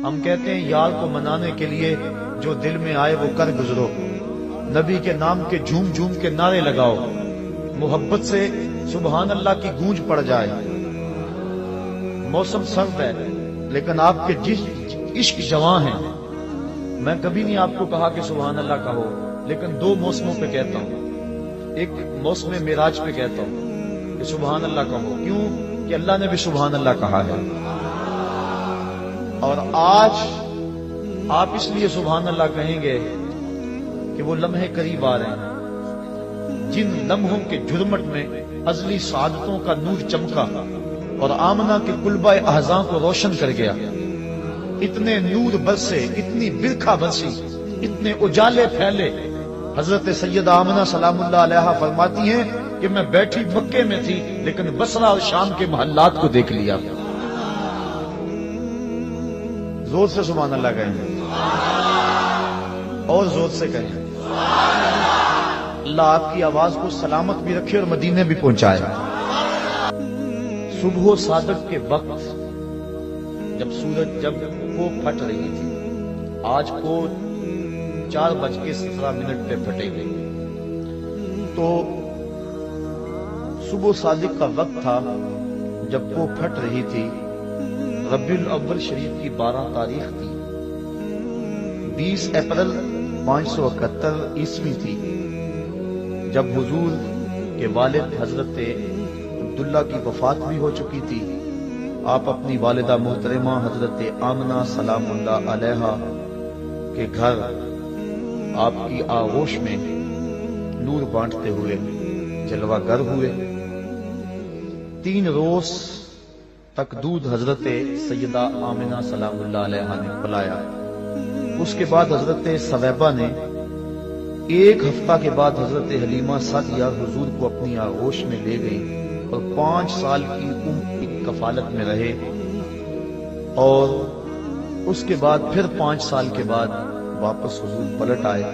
ہم کہتے ہیں یار کو منانے کے لیے جو دل میں آئے وہ کر گزرو، نبی کے نام کے جھوم جھوم کے نعرے لگاؤ، محبت سے سبحان اللہ کی گونج پڑ جائے۔ موسم سرد ہے لیکن آپ کے عشق جواں ہیں۔ میں کبھی نہیں آپ کو کہا کہ سبحان اللہ کہو، لیکن دو موسموں پہ کہتا ہوں، ایک موسم معراج پہ کہتا ہوں کہ سبحان اللہ کہو، کیوں کہ اللہ نے بھی سبحان اللہ کہا ہے۔ اور آج آپ اس لیے سبحان اللہ کہیں گے کہ وہ لمحے قریب آ رہے ہیں جن لمحوں کے جھرمٹ میں ازلی سعادتوں کا نور چمکا اور آمنہ کے کلبہ احزاں کو روشن کر گیا۔ اتنے نور برسے، اتنی برکھا برسی، اتنے اجالے پھیلے۔ حضرت سیدہ آمنہ سلام اللہ علیہا فرماتی ہیں کہ میں بیٹھی مکے میں تھی لیکن بصرہ اور شام کے محلات کو دیکھ لیا۔ زور سے سبحان اللہ کہیں، اور زور سے کہیں۔ اللہ آپ کی آواز کو سلامت بھی رکھے اور مدینے بھی پہنچائے۔ صبح و صادق کے وقت جب سورج کو پھٹ رہی تھی، آج کو 4:17 پہ پھٹے گی، تو صبح و صادق کا وقت تھا جب وہ پھٹ رہی تھی۔ ربیع الاول شریف کی 12 تاریخ تھی، 20 اپریل 571 عیسوی تھی، جب حضور کے والد حضرت عبداللہ کی وفات بھی ہو چکی تھی۔ آپ اپنی والدہ محترمہ حضرت آمنہ سلام اللہ علیہا کے گھر آپ کی آغوش میں نور بانٹتے ہوئے جلوہ گر ہوئے۔ 3 روز تک دودھ حضرت سیدہ آمنہ سلام اللہ علیہا نے پلایا۔ اس کے بعد حضرت ثویبہ نے 1 ہفتہ کے بعد حضرت حلیمہ سعدیہ حضور کو اپنی آغوش میں لے گئی اور 5 سال کی عمر کی کفالت میں رہے، اور اس کے بعد پھر 5 سال کے بعد واپس حضور پلٹ آئے۔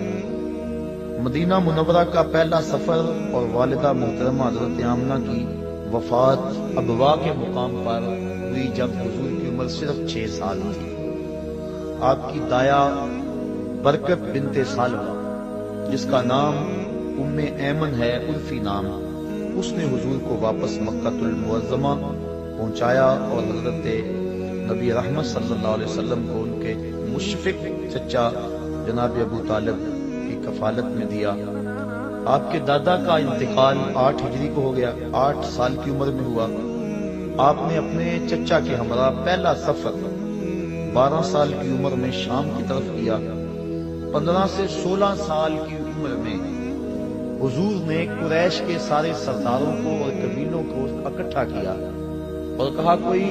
مدینہ منورہ کا پہلا سفر اور والدہ محترمہ حضرت آمنہ کی وفات ابوا کے مقام پر ہوئی جب حضور کی عمر صرف 6 سال تھی۔ آپ کی دایا برکت بنت سالمہ، جس کا نام ام ایمن ہے عرفی نام، اس نے حضور کو واپس مکہ المعظمہ پہنچایا اور حضرت نبی رحمت صلی اللہ علیہ وسلم کو ان کے مشفق چچا جناب ابو طالب کی کفالت میں دیا۔ آپ کے دادا کا انتقال 8 ہجری کو ہو گیا، 8 سال کی عمر میں ہوا۔ آپ نے اپنے چچا کے ہمراہ پہلا سفر 12 سال کی عمر میں شام کی طرف کیا۔ 15 سے 16 سال کی عمر میں حضور نے قریش کے سارے سرداروں کو اور قبیلوں کو اکٹھا کیا اور کہا کوئی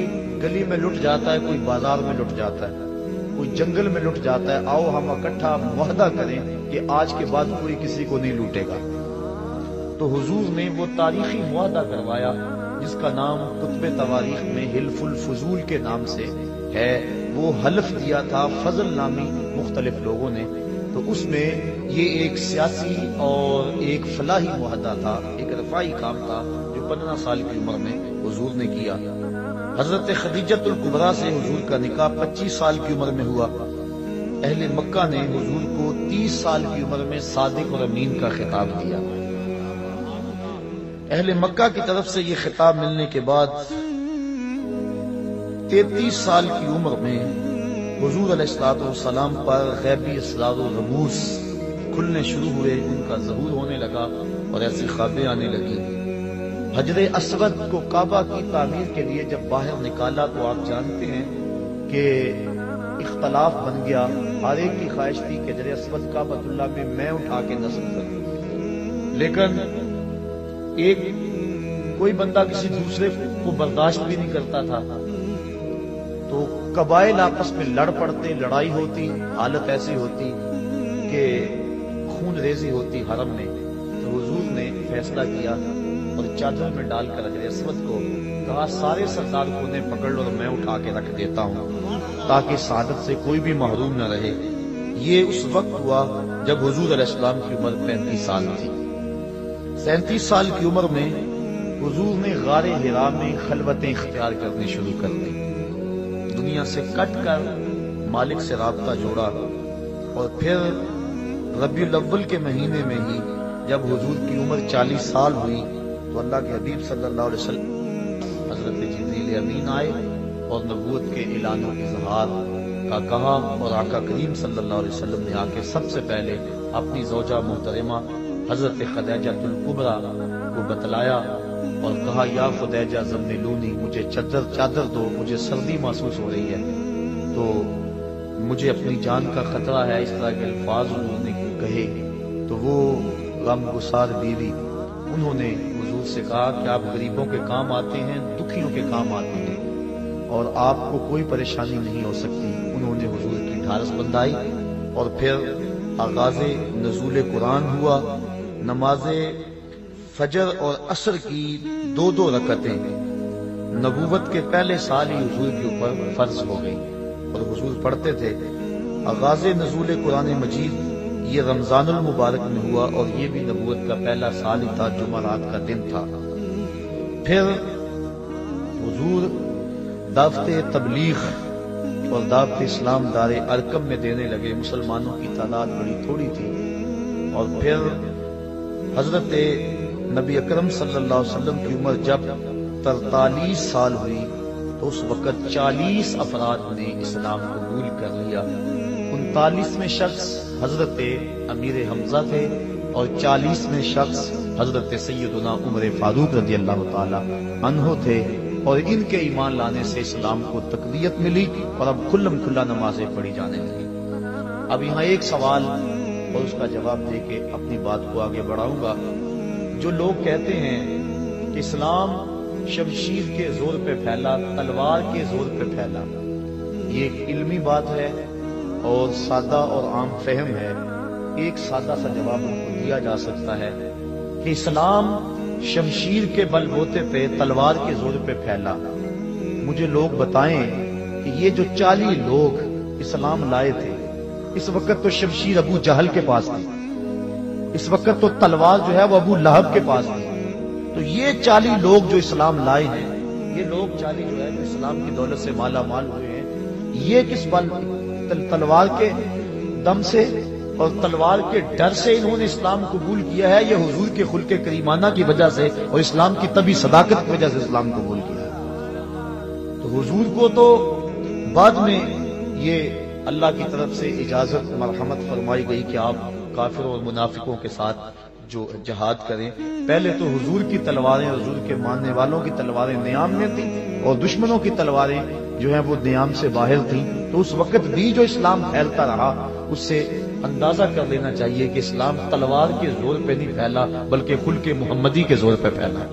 گلی میں لٹ جاتا ہے، کوئی بازار میں لٹ جاتا ہے، کوئی جنگل میں لٹ جاتا ہے، آؤ ہم اکٹھا معاہدہ کریں کہ آج کے بعد کوئی کسی کو نہیں لوٹے گا۔ تو حضور نے وہ تاریخی معاہدہ کروایا جس کا نام کتب تواریخ میں حلف الفضول کے نام سے ہے۔ وہ حلف دیا تھا فضل نامی مختلف لوگوں نے، تو اس میں یہ ایک سیاسی اور ایک فلاحی معاہدہ تھا، ایک رفاعی کام تھا جو 15 سال کی عمر میں حضور نے کیا۔ حضرت خدیجۃ الکبریٰ سے حضور کا نکاح 25 سال کی عمر میں ہوا۔ اہل مکہ نے حضور کو 30 سال کی عمر میں صادق اور امین کا خطاب دیا۔ اہل مکہ کی طرف سے یہ خطاب ملنے کے بعد 33 سال کی عمر میں حضور علیہ السلام پر غیبی اسرار و رموز کھلنے شروع ہوئے، ان کا ظہور ہونے لگا اور ایسی خوابیں آنے لگی۔ حجر اسود کو کعبہ کی تعمیر کے لیے جب باہر نکالا تو آپ جانتے ہیں کہ اختلاف بن گیا۔ ہر ایک کی خواہش تھی کہ حجر اسود کعبۃ اللہ میں اٹھا کے نصب کروں، لیکن کوئی بندہ کسی دوسرے کو برداشت بھی نہیں کرتا تھا، تو قبائل آپس میں لڑ پڑتے، لڑائی ہوتی، حالت ایسی ہوتی کہ خون ریزی ہوتی حرم میں۔ تو حضور نے فیصلہ کیا اور چادر میں ڈال کر حجر اسود کو کہا سارے سردار کو نے پکڑ لو اور میں اٹھا کے رکھ دیتا ہوں تاکہ سعادت سے کوئی بھی محروم نہ رہے۔ یہ اس وقت ہوا جب حضور علیہ السلام کی عمر 35 سال تھی۔ 37 سال کی عمر میں حضور نے غار حرا میں خلوتیں اختیار کرنی شروع کر دی۔ دنیا سے کٹ کر مالک سے رابطہ جوڑا، اور پھر ربیع الاول کے مہینے میں ہی جب حضور کی عمر 40 سال ہوئی تو اللہ کے حبیب صلی اللہ علیہ وسلم حضرت جبریل امین آئے اور نبوت کے اعلان و اظہار کا کہا، اور آقا کریم صلی اللہ علیہ وسلم نے آ کے سب سے پہلے اپنی زوجہ محترمہ حضرت خدیجہ الکبریٰ کو بتلایا اور کہا یا خدیجہ زملونی، مجھے چادر دو، مجھے سردی محسوس ہو رہی ہے، تو مجھے اپنی جان کا خطرہ ہے، اس طرح کے الفاظ انہوں نے کہے۔ تو وہ غم گسار بیوی انہوں نے حضور سے کہا کہ آپ غریبوں کے کام آتے ہیں، دکھیوں کے کام آتے ہیں، اور آپ کو کوئی پریشانی نہیں ہو سکتی۔ انہوں نے حضور کی ڈھارس بندھائی، اور پھر آغاز نزول قرآن ہوا۔ نماز فجر اور عصر کی 2 رکعتیں نبوت کے پہلے سال ہی حضور کے اوپر فرض ہو گئی اور حضور پڑھتے تھے۔ آغاز نزول قرآن مجید یہ رمضان المبارک میں ہوا، اور یہ بھی نبوت کا پہلا سال ہی تھا، جمعرات کا دن تھا۔ پھر حضور دعوت تبلیغ اور دعوت اسلام دار ارقم میں دینے لگے۔ مسلمانوں کی تعداد بڑی تھوڑی تھی، اور پھر حضرت نبی اکرم صلی اللہ علیہ وسلم کی عمر جب 43 سال ہوئی تو اس وقت 40 افراد نے اسلام قبول کر لیا۔ 39ویں شخص حضرت امیر حمزہ تھے، اور 40ویں شخص حضرت سیدنا عمر فاروق رضی اللہ تعالی عنہ تھے، اور ان کے ایمان لانے سے اسلام کو تقویت ملی، اور اب کھلم کھلا نمازیں پڑھی جانے لگی۔ اب یہاں ایک سوال اور اس کا جواب دے کے اپنی بات کو آگے بڑھاؤں گا۔ جو لوگ کہتے ہیں کہ اسلام شمشیر کے زور پہ پھیلا، تلوار کے زور پہ پھیلا، یہ ایک علمی بات ہے اور سادہ اور عام فہم ہے۔ ایک سادہ سا جواب ان کو دیا جا سکتا ہے کہ اسلام شمشیر کے بل بوتے پہ، تلوار کے زور پہ پھیلا۔ مجھے لوگ بتائیں کہ یہ جو 40 لوگ اسلام لائے تھے، اس وقت تو شمشیر ابو جہل کے پاس تھی، اس وقت تو تلوار جو ہے وہ ابو لہب کے پاس تھی۔ تو یہ 40 لوگ جو اسلام لائے ہیں، یہ لوگ 40 جو ہے جو اسلام کی دولت سے مالا مال ہوئے ہیں، یہ کس بل تلوار کے دم سے اور تلوار کے ڈر سے انہوں نے اسلام قبول کیا ہے، یہ حضور کے خلق کریمانہ کی وجہ سے اور اسلام کی طبی صداقت کی وجہ سے اسلام قبول کیا ہے؟ تو حضور کو تو بعد میں یہ اللہ کی طرف سے اجازت مرحمت فرمائی گئی کہ آپ کافروں اور منافقوں کے ساتھ جو جہاد کریں۔ پہلے تو حضور کی تلواریں، حضور کے ماننے والوں کی تلواریں نیام میں تھیں، اور دشمنوں کی تلواریں جو ہیں وہ نیام سے باہر تھیں۔ تو اس وقت بھی جو اسلام پھیلتا رہا، اس سے اندازہ کر لینا چاہیے کہ اسلام تلوار کے زور پہ نہیں پھیلا، بلکہ خلق محمدی کے زور پہ پھیلا۔